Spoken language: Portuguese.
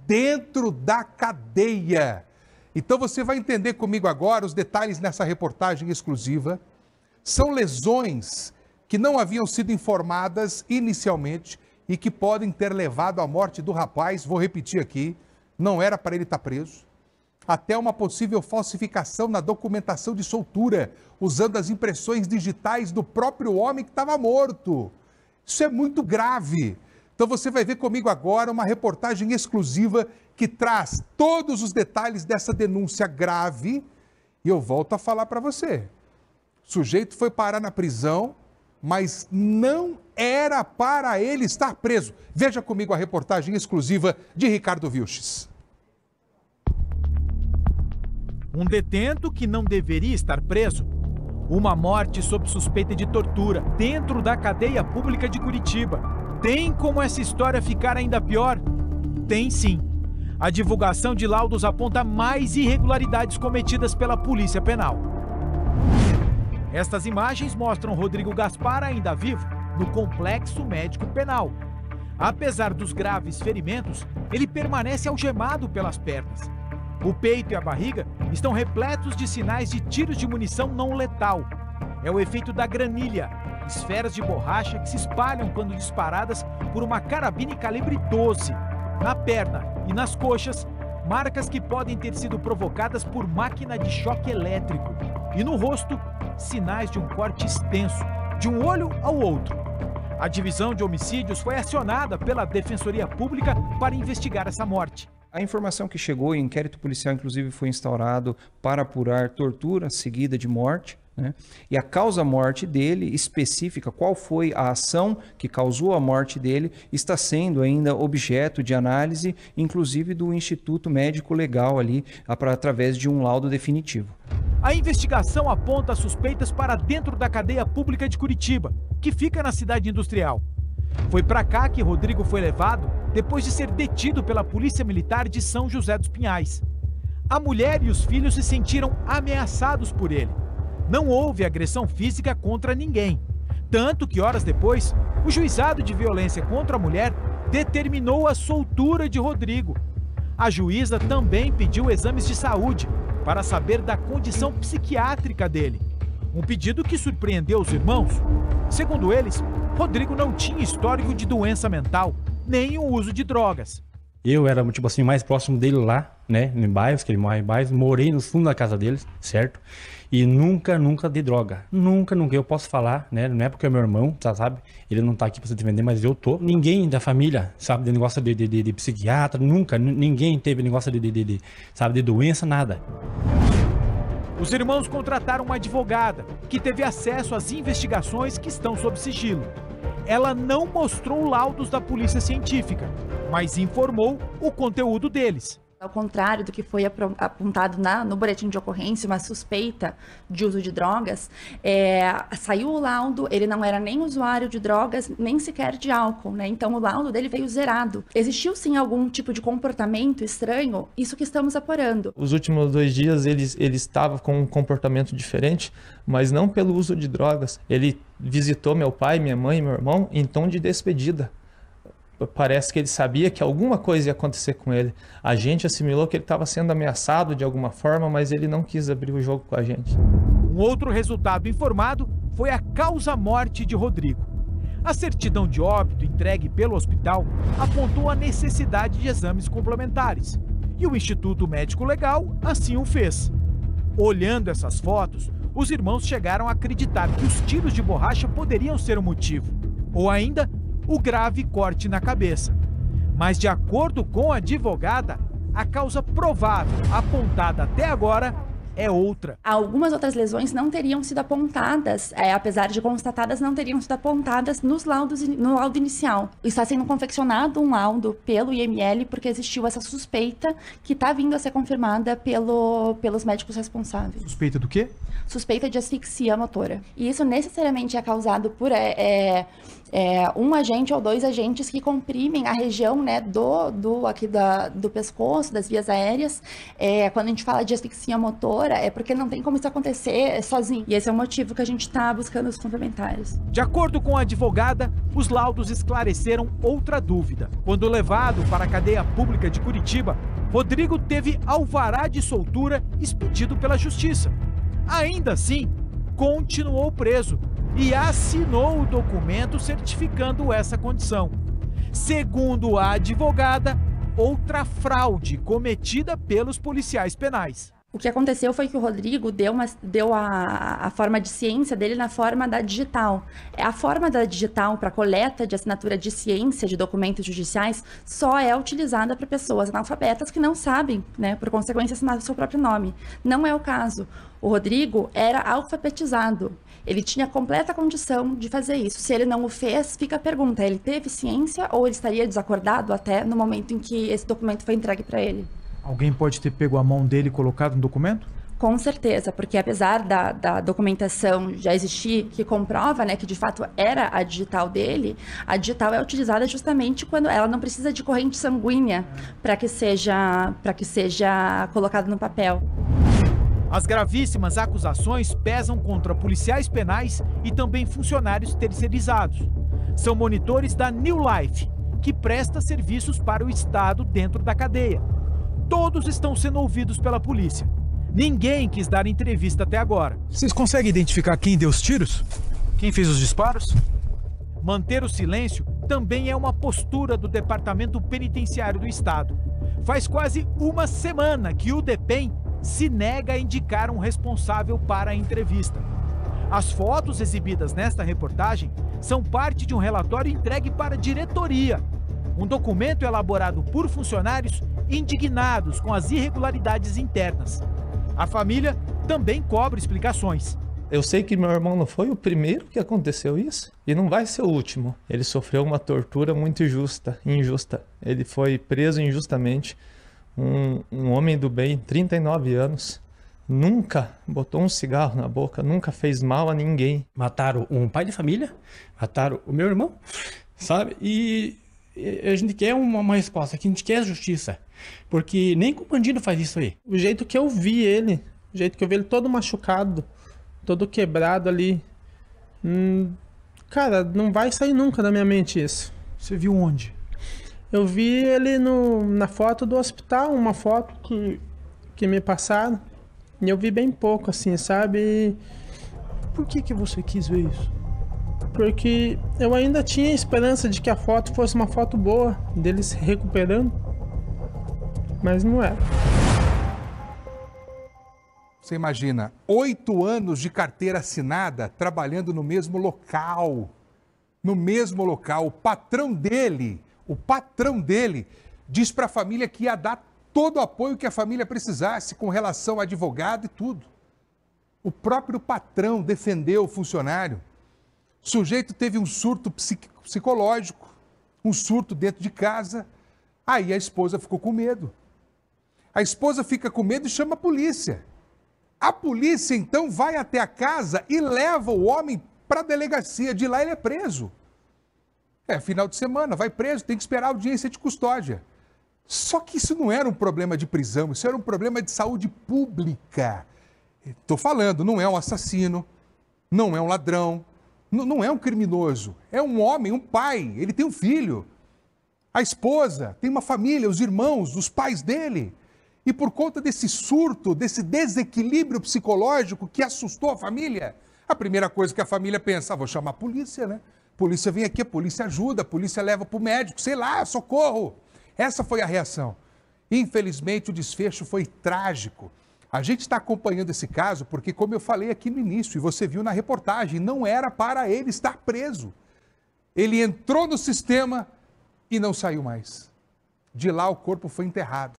dentro da cadeia. Então você vai entender comigo agora os detalhes nessa reportagem exclusiva. São lesões que não haviam sido informadas inicialmente e que podem ter levado à morte do rapaz. Vou repetir aqui, não era para ele estar preso. Até uma possível falsificação na documentação de soltura, usando as impressões digitais do próprio homem que estava morto. Isso é muito grave. Então você vai ver comigo agora uma reportagem exclusiva que traz todos os detalhes dessa denúncia grave. E eu volto a falar para você. O sujeito foi parar na prisão, mas não era para ele estar preso. Veja comigo a reportagem exclusiva de Ricardo Vilches. Um detento que não deveria estar preso. Uma morte sob suspeita de tortura dentro da cadeia pública de Curitiba. Tem como essa história ficar ainda pior? Tem sim. A divulgação de laudos aponta mais irregularidades cometidas pela Polícia Penal. Estas imagens mostram Rodrigo Gaspar ainda vivo no complexo médico penal. Apesar dos graves ferimentos, ele permanece algemado pelas pernas. O peito e a barriga estão repletos de sinais de tiros de munição não letal. É o efeito da granilha, esferas de borracha que se espalham quando disparadas por uma carabine calibre 12. Na perna e nas coxas, marcas que podem ter sido provocadas por máquina de choque elétrico. E no rosto, sinais de um corte extenso, de um olho ao outro. A divisão de homicídios foi acionada pela Defensoria Pública para investigar essa morte. A informação que chegou, e inquérito policial inclusive foi instaurado para apurar tortura seguida de morte, né? E a causa-morte dele específica, qual foi a ação que causou a morte dele, está sendo ainda objeto de análise, inclusive do Instituto Médico Legal ali, através de um laudo definitivo. A investigação aponta suspeitas para dentro da cadeia pública de Curitiba, que fica na cidade industrial. Foi para cá que Rodrigo foi levado depois de ser detido pela Polícia Militar de São José dos Pinhais. A mulher e os filhos se sentiram ameaçados por ele. Não houve agressão física contra ninguém. Tanto que horas depois, o juizado de violência contra a mulher determinou a soltura de Rodrigo. A juíza também pediu exames de saúde para saber da condição psiquiátrica dele. Um pedido que surpreendeu os irmãos. Segundo eles, Rodrigo não tinha histórico de doença mental, nem o uso de drogas. Eu era, tipo assim, mais próximo dele lá, né, em bairros, que ele mora em bairros, morei no fundo da casa deles, certo? E nunca dei droga. Nunca, eu posso falar, né, não é porque é meu irmão, sabe? Ele não tá aqui pra se defender, mas eu tô. Ninguém da família, sabe, de negócio de psiquiatra, nunca, ninguém teve negócio sabe, de doença, nada. Os irmãos contrataram uma advogada que teve acesso às investigações que estão sob sigilo. Ela não mostrou laudos da polícia científica, mas informou o conteúdo deles. Ao contrário do que foi apontado no boletim de ocorrência, uma suspeita de uso de drogas, saiu o laudo, ele não era nem usuário de drogas, nem sequer de álcool, né? Então o laudo dele veio zerado. Existiu sim algum tipo de comportamento estranho, isso que estamos apurando. Os últimos 2 dias ele estava com um comportamento diferente, mas não pelo uso de drogas. Ele visitou meu pai, minha mãe e meu irmão em tom de despedida. Parece que ele sabia que alguma coisa ia acontecer com ele. A gente assimilou que ele estava sendo ameaçado de alguma forma, mas ele não quis abrir o jogo com a gente. Um outro resultado informado foi a causa-morte de Rodrigo. A certidão de óbito entregue pelo hospital apontou a necessidade de exames complementares. E o Instituto Médico Legal assim o fez. Olhando essas fotos, os irmãos chegaram a acreditar que os tiros de borracha poderiam ser o motivo. Ou ainda, o grave corte na cabeça. Mas, de acordo com a advogada, a causa provável apontada até agora é outra. Algumas outras lesões não teriam sido apontadas, apesar de constatadas, não teriam sido apontadas no laudo inicial. Está sendo confeccionado um laudo pelo IML porque existiu essa suspeita que está vindo a ser confirmada pelos médicos responsáveis. Suspeita do quê? Suspeita de asfixia motora. E isso necessariamente é causado por um agente ou 2 agentes que comprimem a região, né, do pescoço, das vias aéreas. Quando a gente fala de asfixia motora, agora é porque não tem como isso acontecer sozinho. E esse é o motivo que a gente está buscando os complementares. De acordo com a advogada, os laudos esclareceram outra dúvida. Quando levado para a cadeia pública de Curitiba, Rodrigo teve alvará de soltura expedido pela Justiça. Ainda assim, continuou preso e assinou o documento certificando essa condição. Segundo a advogada, outra fraude cometida pelos policiais penais. O que aconteceu foi que o Rodrigo deu a forma de ciência dele na forma da digital. A forma da digital para coleta de assinatura de ciência de documentos judiciais só é utilizada para pessoas analfabetas que não sabem, né, por consequência, assinar o seu próprio nome. Não é o caso. O Rodrigo era alfabetizado. Ele tinha completa condição de fazer isso. Se ele não o fez, fica a pergunta, ele teve ciência ou ele estaria desacordado até no momento em que esse documento foi entregue para ele? Alguém pode ter pego a mão dele e colocado no documento? Com certeza, porque apesar da documentação já existir, que comprova, né, que de fato era a digital dele, a digital é utilizada justamente quando ela não precisa de corrente sanguínea para que seja colocado no papel. As gravíssimas acusações pesam contra policiais penais e também funcionários terceirizados. São monitores da New Life, que presta serviços para o Estado dentro da cadeia. Todos estão sendo ouvidos pela polícia. Ninguém quis dar entrevista até agora. Vocês conseguem identificar quem deu os tiros? Quem fez os disparos? Manter o silêncio também é uma postura do Departamento Penitenciário do Estado. Faz quase uma semana que o DEPEN se nega a indicar um responsável para a entrevista. As fotos exibidas nesta reportagem são parte de um relatório entregue para a diretoria. Um documento elaborado por funcionários indignados com as irregularidades internas. A família também cobra explicações. Eu sei que meu irmão não foi o primeiro que aconteceu isso e não vai ser o último. Ele sofreu uma tortura muito injusta. Ele foi preso injustamente. Um homem do bem, 39 anos, nunca botou um cigarro na boca, nunca fez mal a ninguém. Mataram um pai de família, mataram o meu irmão, sabe? E a gente quer uma resposta, que a gente quer justiça. Porque nem com o bandido faz isso aí. O jeito que eu vi ele todo machucado, todo quebrado ali, cara, não vai sair nunca da minha mente isso. Você viu onde? Eu vi ele na foto do hospital, uma foto que me passaram, e eu vi bem pouco, assim, sabe? Por que você quis ver isso? Porque eu ainda tinha esperança de que a foto fosse uma foto boa, dele se recuperando, mas não era. Você imagina, 8 anos de carteira assinada, trabalhando no mesmo local. No mesmo local. O patrão dele diz para a família que ia dar todo o apoio que a família precisasse com relação ao advogado e tudo. O próprio patrão defendeu o funcionário. O sujeito teve um surto psicológico, um surto dentro de casa. Aí a esposa ficou com medo. A esposa fica com medo e chama a polícia. A polícia, então, vai até a casa e leva o homem para a delegacia. De lá ele é preso. Final de semana, vai preso, tem que esperar a audiência de custódia. Só que isso não era um problema de prisão, isso era um problema de saúde pública. Estou falando, não é um assassino, não é um ladrão, não é um criminoso. É um homem, um pai, ele tem um filho. A esposa tem uma família, os irmãos, os pais dele. E por conta desse surto, desse desequilíbrio psicológico que assustou a família, a primeira coisa que a família pensa, vou chamar a polícia, né? A polícia vem aqui, a polícia ajuda, a polícia leva para o médico, sei lá, socorro. Essa foi a reação. Infelizmente, o desfecho foi trágico. A gente está acompanhando esse caso porque, como eu falei aqui no início, e você viu na reportagem, não era para ele estar preso. Ele entrou no sistema e não saiu mais. De lá, o corpo foi enterrado.